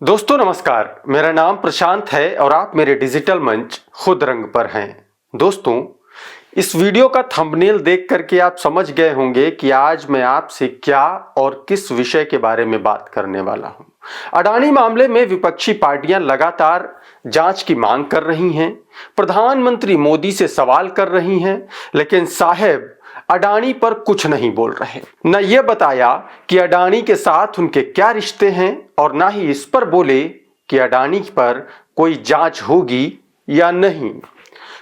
दोस्तों नमस्कार, मेरा नाम प्रशांत है और आप मेरे डिजिटल मंच खुद रंग पर हैं। दोस्तों, इस वीडियो का थंबनेल देख करके आप समझ गए होंगे कि आज मैं आपसे क्या और किस विषय के बारे में बात करने वाला हूं। अडानी मामले में विपक्षी पार्टियां लगातार जांच की मांग कर रही हैं, प्रधानमंत्री मोदी से सवाल कर रही हैं, लेकिन साहब अडानी पर कुछ नहीं बोल रहे। न ये बताया कि अडानी के साथ उनके क्या रिश्ते हैं और ना ही इस पर बोले कि अडानी पर कोई जांच होगी या नहीं।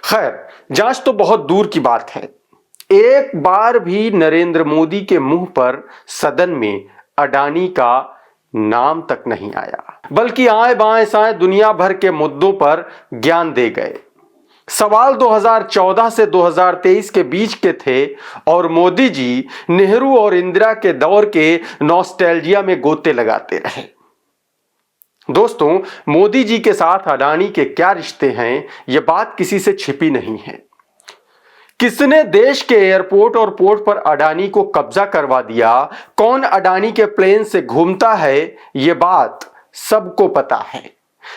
खैर, जांच तो बहुत दूर की बात है। एक बार भी नरेंद्र मोदी के मुंह पर सदन में अडानी का नाम तक नहीं आया, बल्कि आए बाएं साएं दुनिया भर के मुद्दों पर ज्ञान दे गए। सवाल 2014 से 2023 के बीच के थे और मोदी जी नेहरू और इंदिरा के दौर के नॉस्टैल्जिया में गोते लगाते रहे। दोस्तों, मोदी जी के साथ अडानी के क्या रिश्ते हैं, यह बात किसी से छिपी नहीं है। किसने देश के एयरपोर्ट और पोर्ट पर अडानी को कब्जा करवा दिया, कौन अडानी के प्लेन से घूमता है, यह बात सबको पता है।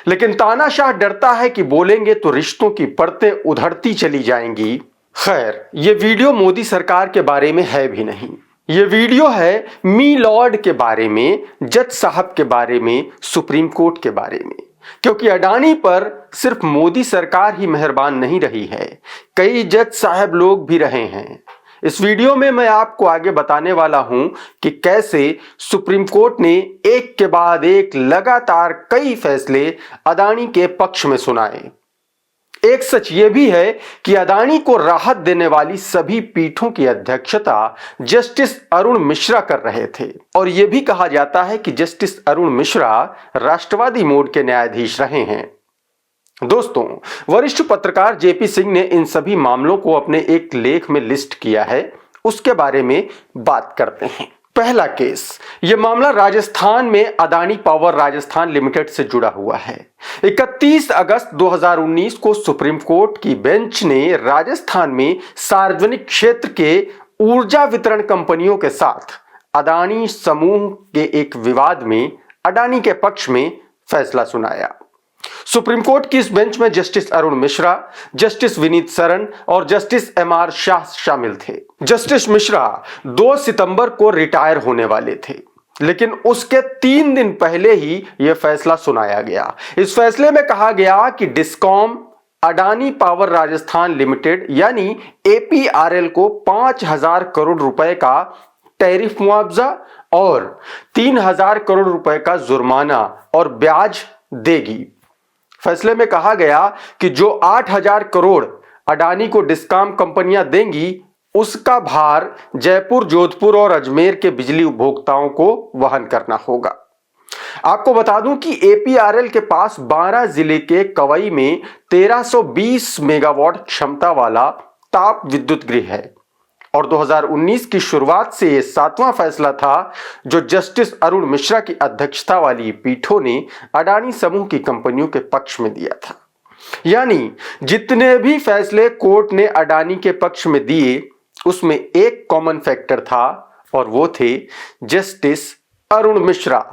लेकिन तानाशाह डरता है कि बोलेंगे तो रिश्तों की परतें उधड़ती चली जाएंगी। खैर, यह वीडियो मोदी सरकार के बारे में है भी नहीं। यह वीडियो है मी लॉर्ड के बारे में, जज साहब के बारे में, सुप्रीम कोर्ट के बारे में। क्योंकि अडानी पर सिर्फ मोदी सरकार ही मेहरबान नहीं रही है, कई जज साहब लोग भी रहे हैं। इस वीडियो में मैं आपको आगे बताने वाला हूं कि कैसे सुप्रीम कोर्ट ने एक के बाद एक लगातार कई फैसले अडानी के पक्ष में सुनाए। एक सच यह भी है कि अडानी को राहत देने वाली सभी पीठों की अध्यक्षता जस्टिस अरुण मिश्रा कर रहे थे और यह भी कहा जाता है कि जस्टिस अरुण मिश्रा राष्ट्रवादी मोड के न्यायाधीश रहे हैं। दोस्तों, वरिष्ठ पत्रकार जेपी सिंह ने इन सभी मामलों को अपने एक लेख में लिस्ट किया है, उसके बारे में बात करते हैं। पहला केस, यह मामला राजस्थान में अडानी पावर राजस्थान लिमिटेड से जुड़ा हुआ है। 31 अगस्त 2019 को सुप्रीम कोर्ट की बेंच ने राजस्थान में सार्वजनिक क्षेत्र के ऊर्जा वितरण कंपनियों के साथ अडानी समूह के एक विवाद में अडानी के पक्ष में फैसला सुनाया। सुप्रीम कोर्ट की इस बेंच में जस्टिस अरुण मिश्रा, जस्टिस विनीत सरन और जस्टिस एमआर शाह शामिल थे। जस्टिस मिश्रा 2 सितंबर को रिटायर होने वाले थे, लेकिन उसके 3 दिन पहले ही यह फैसला सुनाया गया। इस फैसले में कहा गया कि discom Adani power Rajasthan limited यानी एपीआरएल को 5,000 करोड़ रुपए का टैरिफ मुआवजा और 3,000 करोड़ रुपए का जुर्माना और ब्याज देगी। फैसले में कहा गया कि जो 8,000 करोड़ अडानी को डिस्कॉम कंपनियां देंगी, उसका भार जयपुर, जोधपुर और अजमेर के बिजली उपभोक्ताओं को वहन करना होगा। आपको बता दूं कि एपीआरएल के पास 12 जिले के कवई में 1320 मेगावाट क्षमता वाला ताप विद्युत गृह है और 2019 की शुरुआत से यह 7वां फैसला था जो जस्टिस अरुण मिश्रा की अध्यक्षता वाली पीठों ने अडानी समूह की कंपनियों के पक्ष में दिया था। यानी जितने भी फैसले कोर्ट ने अडानी के पक्ष में दिए, उसमें एक कॉमन फैक्टर था और वो थे जस्टिस अरुण मिश्रा।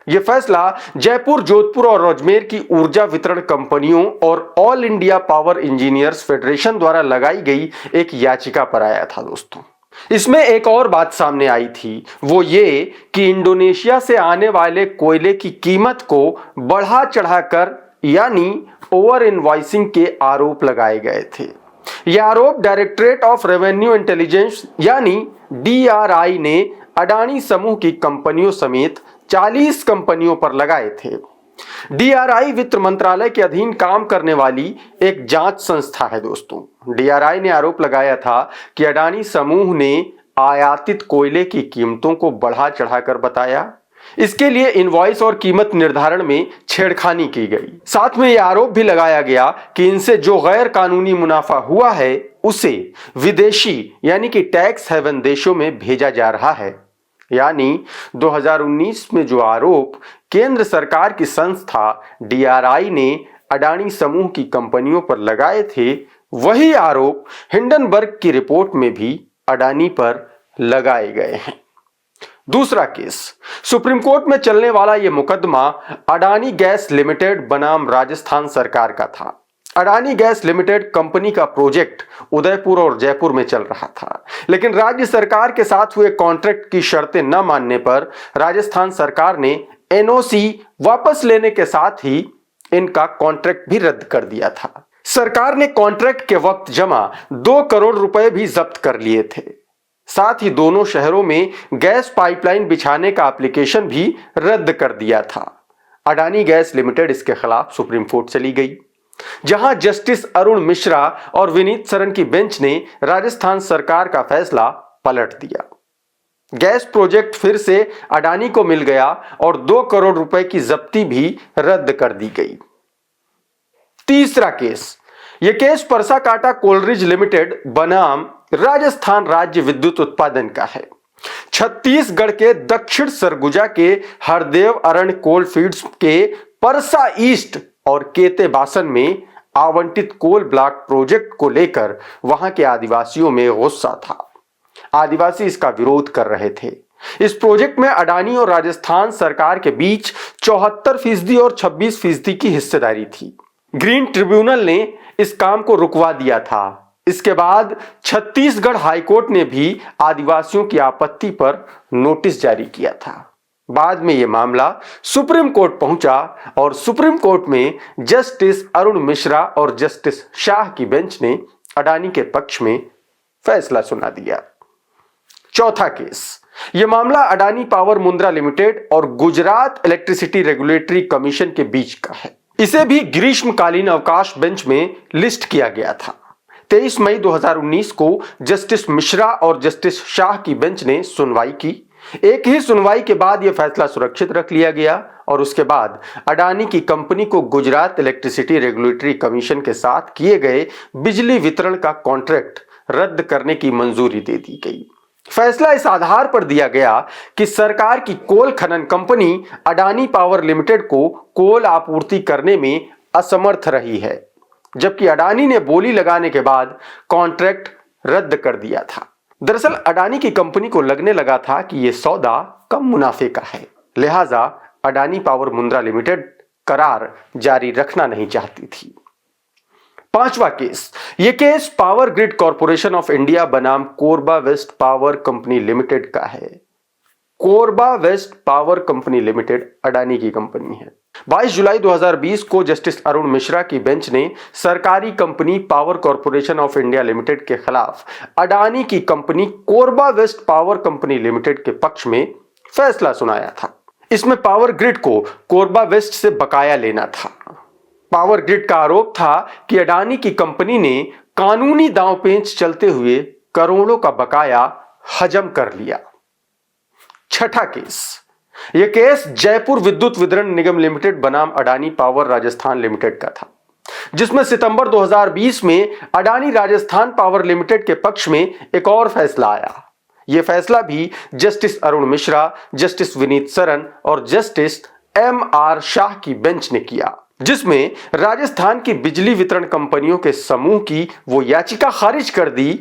यह फैसला जयपुर, जोधपुर और अजमेर की ऊर्जा वितरण कंपनियों और all India power engineers federation द्वारा लगाई गई एक याचिका पर आया था। दोस्तों, इसमें एक और बात सामने आई थी, वो ये कि इंडोनेशिया से आने वाले कोयले की कीमत को बढ़ा चढ़ाकर यानी ओवर इनवॉइसिंग के आरोप लगाए गए थे। यह आरोप डायरेक्टरेट ऑफ रेवेन्यू इंटेलिजेंस यानी डीआरआई ने अडानी समूह की कंपनियों समेत 40 कंपनियों पर लगाए थे। डीआरआई वित्त मंत्रालय के अधीन काम करने वाली एक जांच संस्था है। दोस्तों, डीआरआई ने आरोप लगाया था कि अडानी समूह ने आयातित कोयले की कीमतों को बढ़ा चढ़ाकर बताया। इसके लिए इनवॉइस और कीमत निर्धारण में छेड़खानी की गई। साथ में यह आरोप भी लगाया गया कि इनसे जो गैर कानूनी मुनाफा हुआ है, उसे विदेशी यानी कि टैक्स हेवन देशों में भेजा जा रहा है। यानी 2019 में जो आरोप केंद्र सरकार की संस्था डीआरआई ने अडानी समूह की कंपनियों पर लगाए थे, वही आरोप हिंडनबर्ग की रिपोर्ट में भी अडानी पर लगाए गए हैं। दूसरा केस, सुप्रीम कोर्ट में चलने वाला यह मुकदमा अडानी गैस लिमिटेड बनाम राजस्थान सरकार का था। अडानी गैस लिमिटेड कंपनी का प्रोजेक्ट उदयपुर और जयपुर में चल रहा था, लेकिन राज्य सरकार के साथ हुए कॉन्ट्रैक्ट की शर्तें न मानने पर राजस्थान सरकार ने एनओसी वापस लेने के साथ ही इनका कॉन्ट्रैक्ट भी रद्द कर दिया था। सरकार ने कॉन्ट्रैक्ट के वक्त जमा 2 करोड़ रुपए भी जब्त कर लिए थे। साथ ही दोनों शहरों में गैस पाइपलाइन बिछाने का एप्लीकेशन भी रद्द कर दिया था। अडानी गैस लिमिटेड इसके खिलाफ सुप्रीम कोर्ट चली गई, जहां जस्टिस अरुण मिश्रा और विनीत सरन की बेंच ने राजस्थान सरकार का फैसला पलट दिया। गैस प्रोजेक्ट फिर से अडानी को मिल गया और 2 करोड़ रुपए की जब्ती भी रद्द कर दी गई। तीसरा केस, यह केस परसाकाटा कोलरिज लिमिटेड बनाम राजस्थान राज्य विद्युत उत्पादन का है। छत्तीसगढ़ के दक्षिण सरगुजा के हरदेव अरण्य कोल फील्ड्स के परसा ईस्ट और केते बासन में आवंटित कोल ब्लॉक प्रोजेक्ट को लेकर वहां के आदिवासियों में गुस्सा था। आदिवासी इसका विरोध कर रहे थे। इस प्रोजेक्ट में अडानी और राजस्थान सरकार के बीच 74% और 26% की हिस्सेदारी थी। ग्रीन ट्रिब्यूनल ने इस काम को रुकवा दिया था। इसके बाद छत्तीसगढ़ हाईकोर्ट ने भी आदिवासियों की आपत्ति पर नोटिस जारी किया था। बाद में यह मामला सुप्रीम कोर्ट पहुंचा और सुप्रीम कोर्ट में जस्टिस अरुण मिश्रा और जस्टिस शाह की बेंच ने अडानी के पक्ष में फैसला सुना दिया। चौथा केस, यह मामला अडानी पावर मुंद्रा लिमिटेड और गुजरात इलेक्ट्रिसिटी रेगुलेटरी कमीशन के बीच का है। इसे भी ग्रीष्मकालीन अवकाश बेंच में लिस्ट किया गया था। 23 मई 2019 को जस्टिस मिश्रा और जस्टिस शाह की बेंच ने सुनवाई की। एक ही सुनवाई के बाद यह फैसला सुरक्षित रख लिया गया और उसके बाद अडानी की कंपनी को गुजरात इलेक्ट्रिसिटी रेगुलेटरी कमीशन के साथ किए गए बिजली वितरण का कॉन्ट्रैक्ट रद्द करने की मंजूरी दे दी गई। फैसला इस आधार पर दिया गया कि सरकार की कोल खनन कंपनी अडानी पावर लिमिटेड को कोल आपूर्ति करने में असमर्थ रही है, जबकि अडानी ने बोली लगाने के बाद कॉन्ट्रैक्ट रद्द कर दिया था। दरअसल अडानी की कंपनी को लगने लगा था कि यह सौदा कम मुनाफे का है, लिहाजा अडानी पावर मुंद्रा लिमिटेड करार जारी रखना नहीं चाहती थी। पांचवा केस, यह case power grid corporation of India बनाम Korba west power company limited का है। Korba west power company limited Adani की कंपनी है। 22 जुलाई 2020 को जस्टिस अरुण मिश्रा की बेंच ने सरकारी company power corporation of India limited के खिलाफ अडानी की company Korba west power company limited के पक्ष में फैसला सुनाया था। इसमें पावर ग्रिड को कोरबा वेस्ट से बकाया लेना था। पावर ग्रिड का आरोप था कि अडानी की कंपनी ने कानूनी दांवपेच चलते हुए करोड़ों का बकाया हजम कर लिया। छठा केस, यह केस जयपुर विद्युत वितरण निगम लिमिटेड बनाम अडानी पावर राजस्थान लिमिटेड का था, जिसमें सितंबर 2020 में अडानी राजस्थान पावर लिमिटेड के पक्ष में एक और फैसला आया। यह फैसला भी जस्टिस अरुण मिश्रा, जस्टिस विनीत सरन और जस्टिस एम.आर. शाह की बेंच ने किया, जिसमें राजस्थान की बिजली वितरण कंपनियों के समूह की वो याचिका खारिज कर दी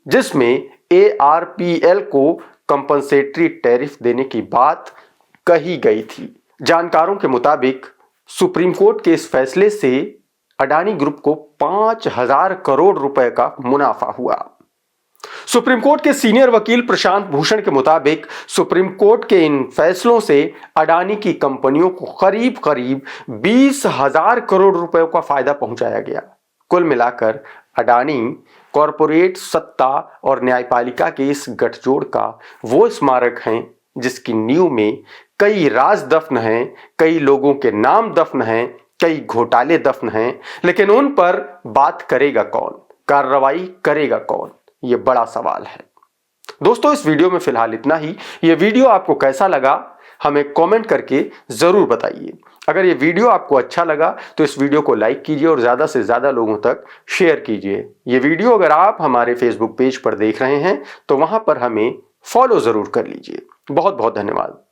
जिसमें ARPL को कंपनसेटरी टैरिफ देने की बात कही गई थी। जानकारों के मुताबिक सुप्रीम कोर्ट के इस फैसले से अडानी ग्रुप को 5,000 करोड़ रुपए का मुनाफा हुआ। सुप्रीम कोर्ट के सीनियर वकील प्रशांत भूषण के मुताबिक सुप्रीम कोर्ट के इन फैसलों से अडानी की कंपनियों को करीब 20,000 करोड़ रुपए का फायदा पहुंचाया गया। कुल मिलाकर अडानी कॉरपोरेट सत्ता और न्यायपालिका के इस गठजोड़ का वो स्मारक है जिसकी नींव में कई राज दफन हैं, कई लोगों के नाम दफन हैं, कई घोटाले दफन हैं, लेकिन उन पर बात करेगा कौन, कार्रवाई करेगा कौन, ये बड़ा सवाल है। दोस्तों, इस वीडियो में फिलहाल इतना ही। ये वीडियो आपको कैसा लगा हमें कमेंट करके जरूर बताइए। अगर ये वीडियो आपको अच्छा लगा तो इस वीडियो को लाइक कीजिए और ज्यादा से ज्यादा लोगों तक शेयर कीजिए। ये वीडियो अगर आप हमारे फेसबुक पेज पर देख रहे हैं तो वहां पर हमें फॉलो जरूर कर लीजिए। बहुत बहुत धन्यवाद।